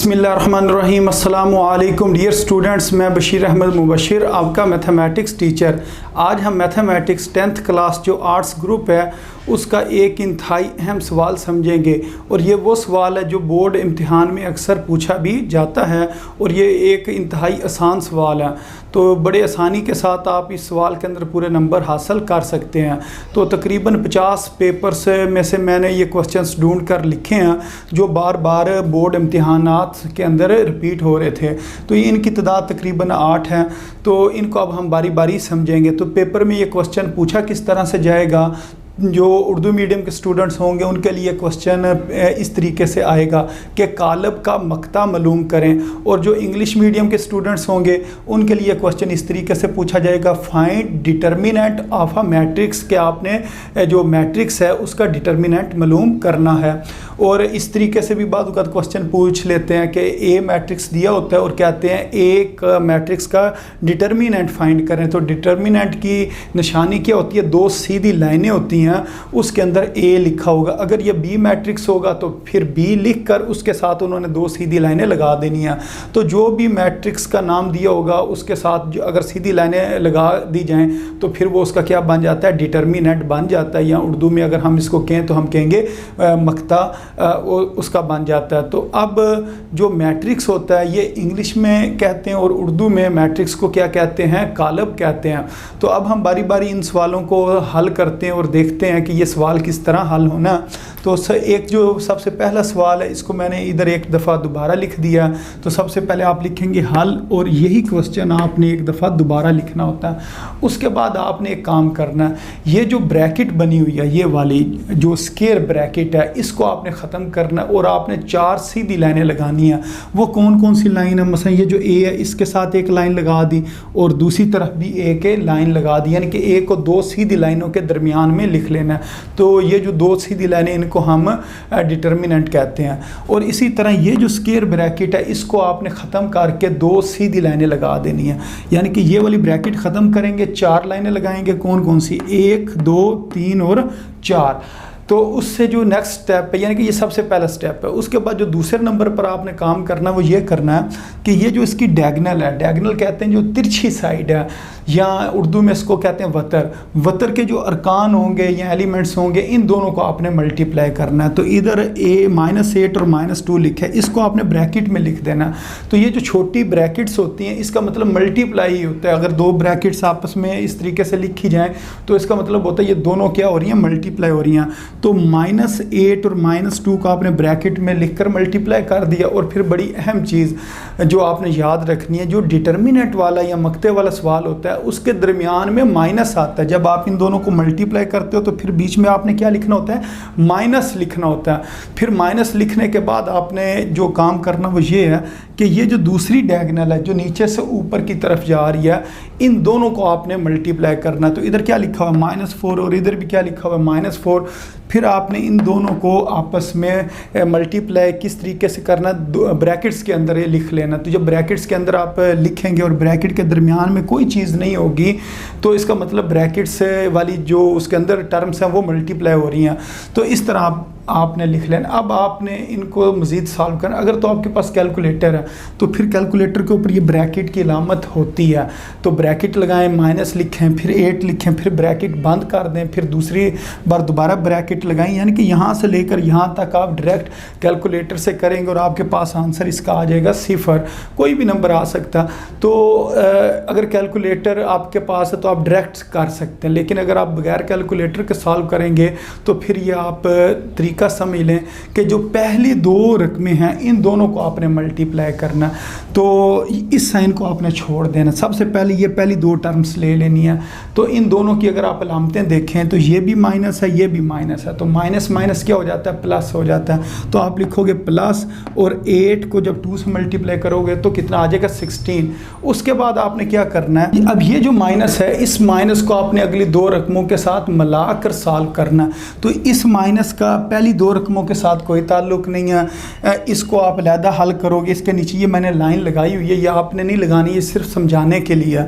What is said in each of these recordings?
बिस्मिल्लाहिर्रहमानिर्रहीम अस्सलामु अलैकुम डियर स्टूडेंट्स, मैं बशीर अहमद मुबशिर आपका मैथमेटिक्स टीचर। आज हम मैथमेटिक्स 10th क्लास जो आर्ट्स ग्रुप है उसका एक इंतहाई अहम सवाल समझेंगे और ये वो सवाल है जो बोर्ड इम्तिहान में अक्सर पूछा भी जाता है और ये एक इंतहाई आसान सवाल है। तो बड़े आसानी के साथ आप इस सवाल के अंदर पूरे नंबर हासिल कर सकते हैं। तो तकरीबन 50 पेपर्स में से मैंने ये क्वेश्चंस ढूंढ कर लिखे हैं जो बार बार बोर्ड इम्तिहानात के अंदर रिपीट हो रहे थे। तो ये इनकी तादाद तकरीबन 8 है। तो इनको अब हम बारी बारी समझेंगे। तो पेपर में ये क्वेश्चन पूछा किस तरह से जाएगा। जो उर्दू मीडियम के स्टूडेंट्स होंगे उनके लिए क्वेश्चन इस तरीके से आएगा कि कालब का मक्ता मालूम करें, और जो इंग्लिश मीडियम के स्टूडेंट्स होंगे उनके लिए क्वेश्चन इस तरीके से पूछा जाएगा, find determinant of a matrix, के आपने जो मैट्रिक्स है उसका डिटर्मिनेंट मालूम करना है। और इस तरीके से भी बाद वक़्त क्वेश्चन पूछ लेते हैं कि ए मैट्रिक्स दिया होता है और कहते हैं एक मैट्रिक्स का डिटर्मिनेंट फाइंड करें। तो डिटर्मिनेंट की निशानी क्या होती है, दो सीधी लाइनें होती हैं, उसके अंदर ए लिखा होगा। अगर ये बी मैट्रिक्स होगा तो फिर बी लिख कर उसके साथ उन्होंने दो सीधी लाइनें लगा देनी है। तो जो भी मैट्रिक्स का नाम दिया होगा उसके साथ जो अगर सीधी लाइनें लगा दी जाएं तो फिर वो उसका क्या बन जाता है, डिटर्मिनेंट बन जाता है। या उर्दू में अगर हम इसको कहें तो हम कहेंगे मक्ता उसका बन जाता है। तो अब जो मैट्रिक्स होता है ये इंग्लिश में कहते हैं और उर्दू में मैट्रिक्स को क्या कहते हैं, कालब कहते हैं। तो अब हम बारी बारी इन सवालों को हल करते हैं और देखते हैं कि ये सवाल किस तरह हल होना। तो एक जो सबसे पहला सवाल है इसको मैंने इधर एक दफ़ा दोबारा लिख दिया। तो सबसे पहले आप लिखेंगे हल, और यही क्वेश्चन आपने एक दफ़ा दोबारा लिखना होता है। उसके बाद आपने एक काम करना है, ये जो ब्रैकेट बनी हुई है ये वाली जो स्क्वायर ब्रैकेट है इसको आपने ख़त्म करना है और आपने 4 सीधी लाइनें लगानी है। वो कौन कौन सी लाइन है, मसलन ये जो ए है इसके साथ एक लाइन लगा दी और दूसरी तरफ भी ए के लाइन लगा दी, यानी कि ए को 2 सीधी लाइनों के दरमियान में लिख लेना है। तो ये जो 2 सीधी लाइनें इनको हम डिटर्मिनेंट कहते हैं। और इसी तरह ये जो स्क्वायर ब्रैकेट है इसको आपने ख़त्म करके 2 सीधी लाइनें लगा देनी है, यानी कि ये वाली ब्रैकेट ख़त्म करेंगे 4 लाइनें लगाएंगे। कौन कौन सी, 1 2 3 और 4। तो उससे जो नेक्स्ट स्टेप है, यानी कि ये सबसे पहला स्टेप है। उसके बाद जो दूसरे नंबर पर आपने काम करना है वो ये करना है कि ये जो इसकी डायगोनल है, डायगोनल कहते हैं जो तिरछी साइड है, या उर्दू में इसको कहते हैं वतर। वतर के जो अरकान होंगे या एलिमेंट्स होंगे इन दोनों को आपने मल्टीप्लाई करना है। तो इधर -8 और -2 लिखा है, इसको आपने ब्रैकेट में लिख देना। तो ये जो छोटी ब्रैकेट्स होती हैं इसका मतलब मल्टीप्लाई ही होता है। अगर 2 ब्रैकेट्स आपस में इस तरीके से लिखी जाएँ तो इसका मतलब होता है ये दोनों क्या हो रही हैं, मल्टीप्लाई हो रही हैं। तो -8 और -2 को आपने ब्रैकेट में लिखकर मल्टीप्लाई कर दिया। और फिर बड़ी अहम चीज़ जो आपने याद रखनी है, जो डिटर्मिनेंट वाला या मक्ते वाला सवाल होता है उसके दरमियान में माइनस आता है। जब आप इन दोनों को मल्टीप्लाई करते हो तो फिर बीच में आपने क्या लिखना होता है, माइनस लिखना होता है। फिर माइनस लिखने के बाद आपने जो काम करना वो ये है कि ये जो दूसरी डायगोनल है जो नीचे से ऊपर की तरफ जा रही है इन दोनों को आपने मल्टीप्लाई करना। तो इधर क्या लिखा हुआ है, -4, और इधर भी क्या लिखा हुआ है, -4। फिर आपने इन दोनों को आपस में मल्टीप्लाई किस तरीके से करना, ब्रैकेट्स के अंदर ये लिख लेना। तो जब ब्रैकेट्स के अंदर आप लिखेंगे और ब्रैकेट के दरमियान में कोई चीज़ नहीं होगी तो इसका मतलब ब्रैकेट्स वाली जो उसके अंदर टर्म्स हैं वो मल्टीप्लाई हो रही हैं। तो इस तरह आपने लिख लेना। अब आपने इनको मज़ीद सॉल्व करना। अगर तो आपके पास कैलकुलेटर है तो फिर कैलकुलेटर के ऊपर ये ब्रैकेट की अलामत होती है। तो ब्रैकेट लगाएं, माइनस लिखें, फिर 8 लिखें, फिर ब्रैकेट बंद कर दें, फिर दूसरी बार दोबारा ब्रैकेट लगाएं, यानी कि यहाँ से लेकर यहाँ तक आप डायरेक्ट कैलकुलेटर से करेंगे और आपके पास आंसर इसका आ जाएगा 0। कोई भी नंबर आ सकता। तो अगर कैलकुलेटर आपके पास है तो आप डायरेक्ट कर सकते हैं, लेकिन अगर आप बगैर कैलकुलेटर के सॉल्व करेंगे तो फिर ये आप तरीका समझ लें कि जो पहली 2 रकमें हैं इन दोनों को आपने मल्टीप्लाई करना। तो इस साइन को आपने छोड़ देना। सबसे पहले ये पहली 2 टर्म्स ले लेनी है। तो इन दोनों की अगर आप अलामतें देखें तो ये भी माइनस है, ये भी माइनस है। तो माइनस माइनस क्या हो जाता है, प्लस हो जाता है। तो आप लिखोगे प्लस, और 8 को जब 2 से मल्टीप्लाई करोगे तो कितना आ जाएगा, 16। उसके बाद आपने क्या करना है, अब ये जो माइनस है इस माइनस को आपने अगली 2 रकमों के साथ मिलाकर सॉल्व करना। तो इस माइनस का पहली 2 रकमों के साथ कोई ताल्लुक नहीं है, इसको आप अलहदा हल करोगे। इसके नीचे ये मैंने लाइन लगाई हुई है, ये आपने नहीं लगानी, ये सिर्फ समझाने के लिए।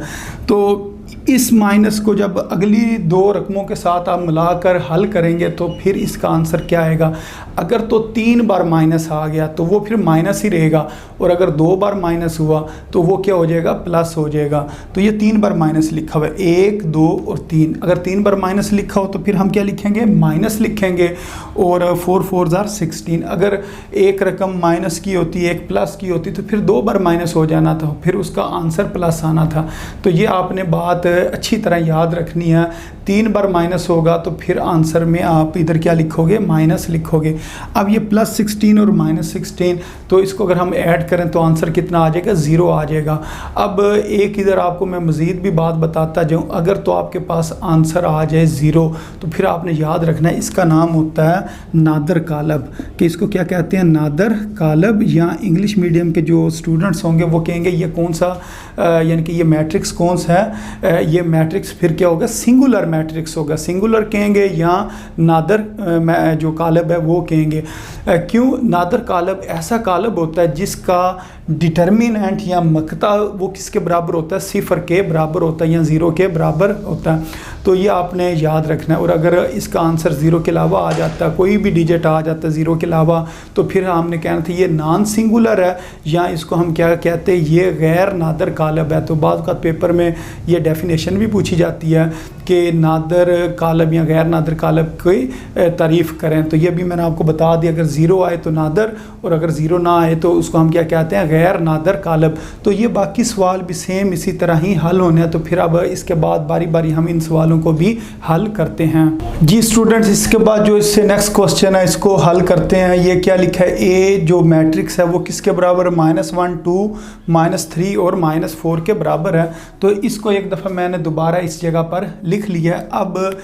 तो इस माइनस को जब अगली दो रकमों के साथ आप मिलाकर हल करेंगे तो फिर इसका आंसर क्या आएगा। अगर तो 3 बार माइनस आ गया तो वो फिर माइनस ही रहेगा, और अगर 2 बार माइनस हुआ तो वो क्या हो जाएगा, प्लस हो जाएगा। तो ये 3 बार माइनस लिखा हुआ है, 1 2 और 3। अगर 3 बार माइनस लिखा हो तो फिर हम क्या लिखेंगे, माइनस लिखेंगे। और 4 4 जार 16। अगर एक रकम माइनस की होती, एक प्लस की होती, तो फिर 2 बार माइनस हो जाना था, फिर उसका आंसर प्लस आना था। तो ये आपने बात अच्छी तरह याद रखनी है। 3 बार माइनस होगा तो फिर आंसर में आप इधर क्या लिखोगे, माइनस लिखोगे। अब ये प्लस 16 और माइनस 16, तो इसको अगर हम ऐड करें तो आंसर कितना आ जाएगा, 0 आ जाएगा। अब एक इधर आपको मैं मज़ीद भी बात बताता जाऊँ, अगर तो आपके पास आंसर आ जाए 0 तो फिर आपने याद रखना है इसका नाम होता है नादर कालब, कि इसको क्या कहते हैं, नादर कालब। या इंग्लिश मीडियम के जो स्टूडेंट्स होंगे वो कहेंगे ये कौन सा यानी कि ये मैट्रिक्स कौन सा है, ये मैट्रिक्स फिर क्या होगा, सिंगुलर मैट्रिक्स होगा, सिंगुलर कहेंगे या नादर जो कालब है वो कहेंगे। क्यों नादर कालब? ऐसा कालब होता है जिसका डिटर्मिनेंट या मकता वो किसके बराबर होता है, 0 के बराबर होता है या 0 के बराबर होता है। तो ये आपने याद रखना है। और अगर इसका आंसर 0 के अलावा आ जाता है, कोई भी डिजिट आ जाता है 0 के अलावा, तो फिर हमने कहना था ये नॉन सिंगुलर है, या इसको हम क्या कहते हैं, ये गैर नादर कालब है। तो बाद का पेपर में ये डेफिनेशन भी पूछी जाती है कि नादर कालब या गैर नादर कालब की तारीफ़ करें। तो ये भी मैंने आपको बता दिया, अगर 0 आए तो नादर, और अगर 0 ना आए तो उसको हम क्या कहते हैं, गैर नादर कालब। तो ये बाकी सवाल भी सेम इसी तरह ही हल होने हैं। तो फिर अब इसके बाद बारी बारी हम इन सवालों को भी हल करते हैं। जी स्टूडेंट्स, इसके बाद जो इससे नेक्स्ट क्वेश्चन है इसको हल करते हैं। ये क्या लिखा है, ए जो मैट्रिक्स है वो किसके बराबर है, -1 2 -3 और -4 के बराबर है। तो इसको एक दफ़ा मैंने दोबारा इस जगह पर लिख लिया है। अब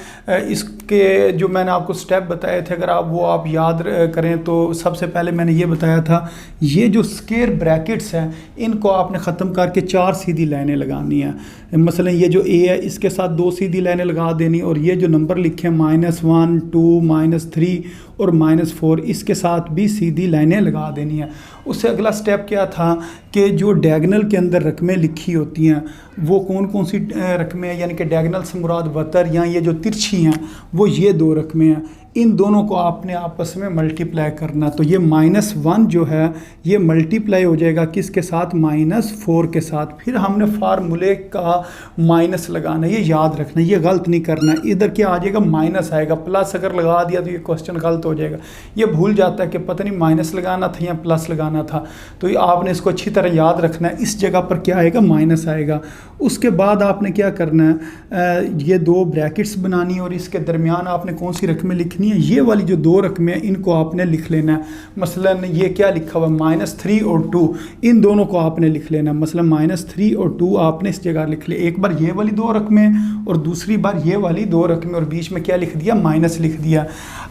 इसके जो मैंने आपको स्टेप बताए थे, अगर आप याद करें तो सबसे पहले मैंने ये बताया था, ये जो स्क्वायर ब्रैकेट्स हैं इनको आपने ख़त्म करके 4 सीधी लाइनें लगानी है। मसलन ये जो ए है इसके साथ 2 सीधी लाइनें लगा देनी, और ये जो नंबर लिखे हैं -1 2 -3 और -4 इसके साथ भी सीधी लाइनें लगा देनी है। उससे अगला स्टेप क्या था कि जो डायगोनल के अंदर रकमें लिखी होती हैं वो कौन कौन सी रकमें हैं, यानी कि डायगोनल से मुराद वतर या ये जो तिरछी हैं वो ये 2 रकमें हैं। इन दोनों को आपने आपस में मल्टीप्लाई करना। तो ये -1 जो है ये मल्टीप्लाई हो जाएगा किसके साथ, -4 के साथ। फिर हमने फार्मूले का माइनस लगाना, ये याद रखना, ये गलत नहीं करना। इधर क्या आ जाएगा, माइनस आएगा। प्लस अगर लगा दिया तो ये क्वेश्चन गलत हो जाएगा। ये भूल जाता है कि पता नहीं माइनस लगाना था या प्लस लगाना था। तो आपने इसको अच्छी तरह याद रखना है। इस जगह पर क्या आएगा, माइनस आएगा। उसके बाद आपने क्या करना है, ये 2 ब्रैकेट्स बनानी, और इसके दरमियान आपने कौन सी रकमें लिखनी है, ये वाली जो 2 रकमें हैं इनको आपने लिख लेना है। मसलन ये क्या लिखा हुआ है, -3 और 2, इन दोनों को आपने लिख लेना है। मसलन -3 और 2 आपने इस जगह लिख लिया। एक बार ये वाली 2 रकमें और दूसरी बार ये वाली 2 रकमें, और बीच में क्या लिख दिया, माइनस लिख दिया।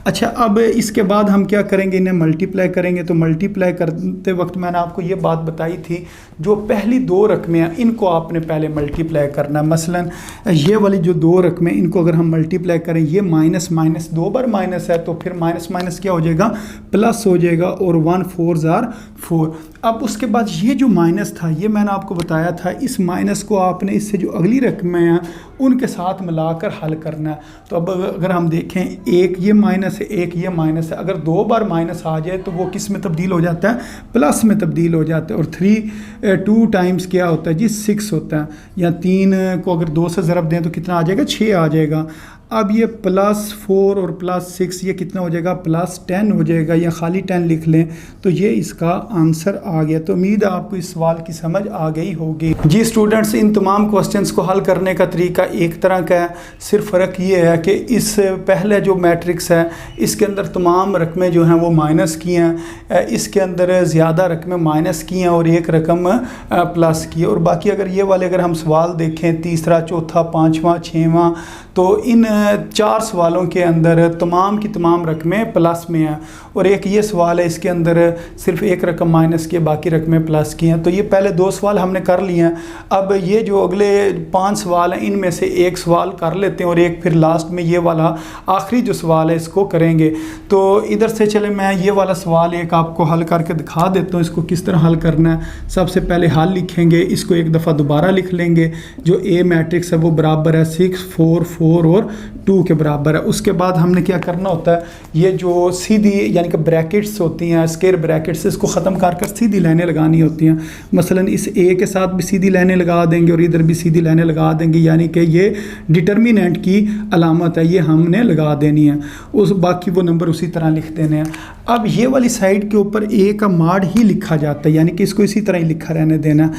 अच्छा, अब इसके बाद हम क्या करेंगे, इन्हें मल्टीप्लाई करेंगे। तो मल्टीप्लाई करते वक्त मैंने आपको ये बात बताई थी, जो पहली 2 रकमें हैं इनको आपने पहले मल्टीप्लाई करना है। मसलन ये वाली जो 2 रकमें इनको अगर हम मल्टीप्लाई करें, ये माइनस 2 बार माइनस है, तो फिर माइनस माइनस क्या हो जाएगा, प्लस हो जाएगा, और 1 4 जार 4। अब उसके बाद ये जो माइनस था ये मैंने आपको बताया था, इस माइनस को आपने इससे जो अगली रकमें हैं उनके साथ मिलाकर हल करना है। तो अब अगर हम देखें, एक ये माइनस है, एक ये माइनस है। अगर 2 बार माइनस आ जाए तो वो किस में तब्दील हो जाता है, प्लस में तब्दील हो जाता है। और 2 टाइम्स क्या होता है जी, 6 होता है। या 3 को अगर 2 से ज़रब दें तो कितना आ जाएगा, 6 आ जाएगा। अब ये +4 और +6 ये कितना हो जाएगा, +10 हो जाएगा, या खाली 10 लिख लें। तो ये इसका आंसर आ गया। तो उम्मीद है आपको इस सवाल की समझ आ गई होगी। जी स्टूडेंट्स, इन तमाम क्वेश्चंस को हल करने का तरीका एक तरह का है। सिर्फ फ़र्क ये है कि इस पहले जो मैट्रिक्स है इसके अंदर तमाम रकमें जो हैं वो माइनस की हैं, इसके अंदर ज़्यादा रकमें माइनस की हैं और एक रकम प्लस की है। और बाकी अगर ये वाले अगर हम सवाल देखें, तीसरा, चौथा, 5वां, 6वां, तो इन 4 सवालों के अंदर तमाम की तमाम रकमें प्लस में हैं, और एक ये सवाल है इसके अंदर सिर्फ एक रकम माइनस की, बाकी रकमें प्लस की हैं। तो ये पहले 2 सवाल हमने कर लिए हैं। अब ये जो अगले 5 सवाल हैं इनमें से एक सवाल कर लेते हैं और एक फिर लास्ट में ये वाला आखिरी जो सवाल है इसको करेंगे। तो इधर से चले मैं ये वाला सवाल एक आपको हल करके दिखा देता हूँ, इसको किस तरह हल करना है। सबसे पहले हल लिखेंगे, इसको एक दफ़ा दोबारा लिख लेंगे। जो ए मैट्रिक्स है वो बराबर है 6, 4, 4 और 2 के बराबर है। उसके बाद हमने क्या करना होता है, ये जो सीधी यानी कि ब्रैकेट्स होती हैं, स्क्वायर ब्रैकेट्स, इसको ख़त्म कर सीधी लाइनें लगानी होती हैं। मसलन इस ए के साथ भी सीधी लाइनें लगा देंगे और इधर भी सीधी लाइनें लगा देंगे, यानी कि ये डिटर्मिनेंट की अलामत है, ये हमने लगा देनी है। उस बाकी वो नंबर उसी तरह लिख देने हैं। अब ये वाली साइड के ऊपर ए का माड ही लिखा जाता है, यानी कि इसको इसी तरह ही लिखा रहने देना।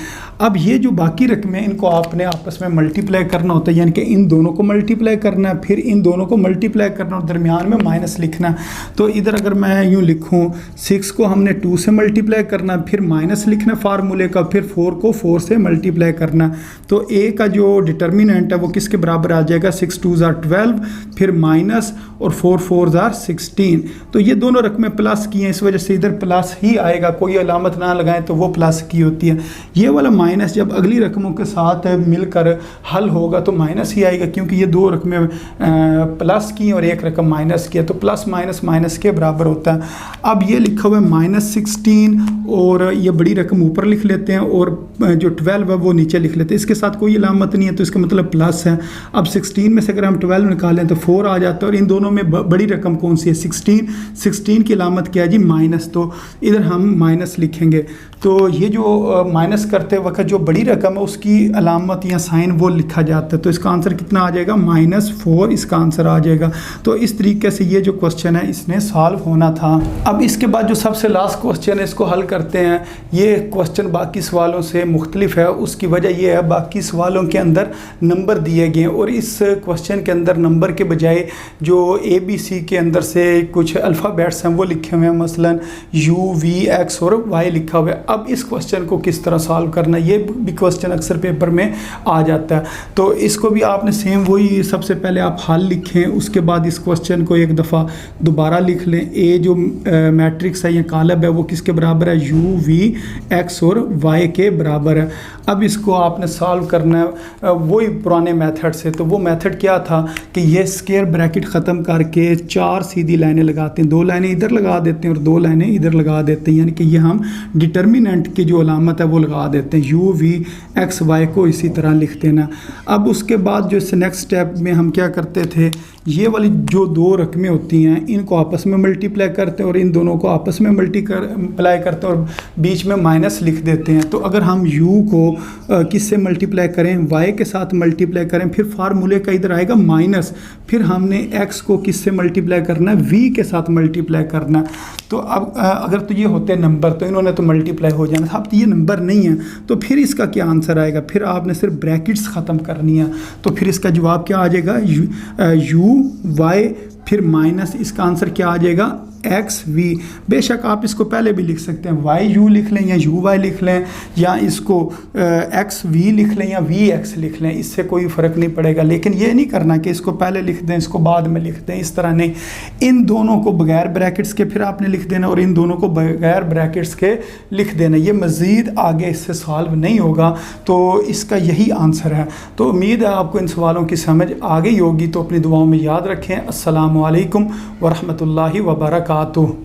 अब ये जो बाकी रकमें इनको आपने आपस में मल्टीप्लाई करना होता है, यानी कि इन दोनों को मल्टीप्लाई करना है, फिर इन दोनों को मल्टीप्लाई करना और दरमियान में माइनस लिखना। तो इधर अगर मैं यूँ लिखूँ 6 को हमने 2 से मल्टीप्लाई करना, फिर माइनस लिखना फार्मूले का, फिर 4 को 4 से मल्टीप्लाई करना। तो ए का जो डिटर्मिनेंट है वो किसके बराबर आ जाएगा, 6 2 ज़ार 12, फिर माइनस और 4 4 ज़ार 16। तो ये दोनों रकमें प्लस की हैं, इस वजह से इधर प्लस ही आएगा, कोई अलामत ना लगाएं तो वो प्लस की होती है। ये वाला माइनस जब अगली रकमों के साथ मिलकर हल होगा तो माइनस ही आएगा, क्योंकि ये 2 रकमें प्लस की और एक रकम माइनस की है, तो प्लस माइनस माइनस के बराबर होता है। अब ये लिखा हुआ है -16 और ये बड़ी रकम ऊपर लिख लेते हैं और जो 12 है वो नीचे लिख लेते हैं। इसके साथ कोई अलामत नहीं है तो इसका मतलब प्लस है। अब 16 में से अगर हम 12 निकालें तो 4 आ जाता है, और इन दोनों में बड़ी रकम कौन सी है, 16 की अलामत क्या है जी, माइनस। तो इधर हम माइनस लिखेंगे। तो ये जो माइनस करते वक्त जो बड़ी रकम है उसकी अलामत या साइन वो लिखा जाता है। तो इसका आंसर कितना आ जाएगा, -4 इसका आंसर आ जाएगा। तो इस तरीके से ये जो क्वेश्चन है इसने सॉल्व होना था। अब इसके बाद जो सबसे लास्ट क्वेश्चन है इसको हल करते हैं। ये क्वेश्चन बाकी सवालों से मुख्तलिफ है, उसकी वजह यह है बाकी सवालों के अंदर नंबर दिए गए और इस क्वेश्चन के अंदर नंबर के बजाय जो ABC के अंदर से कुछ अल्फ़ाबेट्स हैं वो लिखे हुए हैं, मसलन U, V, X और Y लिखा हुआ है। अब इस क्वेश्चन को किस तरह सॉल्व करना, ये भी क्वेश्चन अक्सर पेपर में आ जाता है। तो इसको भी आपने सेम वही सबसे पहले आप हल लिखें, उसके बाद इस क्वेश्चन को एक दफ़ा दोबारा लिख लें। ए जो मैट्रिक्स है या कॉलम है वो किसके बराबर है, U, V, X और Y के बराबर है। अब इसको आपने सॉल्व करना है वही पुराने मेथड से। तो वो मेथड क्या था कि ये स्क्वायर ब्रैकेट ख़त्म करके 4 सीधी लाइनें लगाते हैं, 2 लाइनें इधर लगा देते हैं और 2 लाइनें इधर लगा देते हैं, यानी कि ये हम डिटर्मिनेंट की जो अलामत है वो लगा देते हैं। U, V, X, Y को इसी तरह लिख देना। अब उसके बाद जो इस नेक्स्ट स्टेप में हम क्या करते थे, ये वाली जो 2 रकमें होती हैं इनको आपस में मल्टीप्लाई करते हैं और इन दोनों को आपस में मल्टीप्लाई करते हैं और बीच में माइनस लिख देते हैं। तो अगर हम U को किससे मल्टीप्लाई करें, Y के साथ मल्टीप्लाई करें, फिर फार्मूले का इधर आएगा माइनस, फिर हमने X को किससे मल्टीप्लाई करना है, V के साथ मल्टीप्लाई करना। तो अब अगर तो ये होते नंबर तो इन्होंने तो मल्टीप्लाई हो जाना था, अब तो ये नंबर नहीं है, तो फिर इसका क्या आंसर आएगा, फिर आपने सिर्फ ब्रैकेट्स ख़त्म करनी है। तो फिर इसका जवाब क्या आ जाएगा, U, Y, फिर माइनस, इसका आंसर क्या आ जाएगा, एक्स वी। बेशक आप इसको पहले भी लिख सकते हैं, वाई यू लिख लें या यू वाई लिख लें, या इसको एक्स वी लिख लें या वी एक्स लिख लें, इससे कोई फ़र्क नहीं पड़ेगा। लेकिन ये नहीं करना कि इसको पहले लिख दें इसको बाद में लिख दें, इस तरह नहीं। इन दोनों को बगैर ब्रैकेट्स के फिर आपने लिख देना और इन दोनों को बगैर ब्रैकेट्स के लिख देना। ये मज़ीद आगे इससे सॉल्व नहीं होगा, तो इसका यही आंसर है। तो उम्मीद है आपको इन सवालों की समझ आ गई होगी। तो अपनी दुआओं में याद रखें। अस्सलामु अलैकुम वरहमतुल्लाहि वबरकातुहू।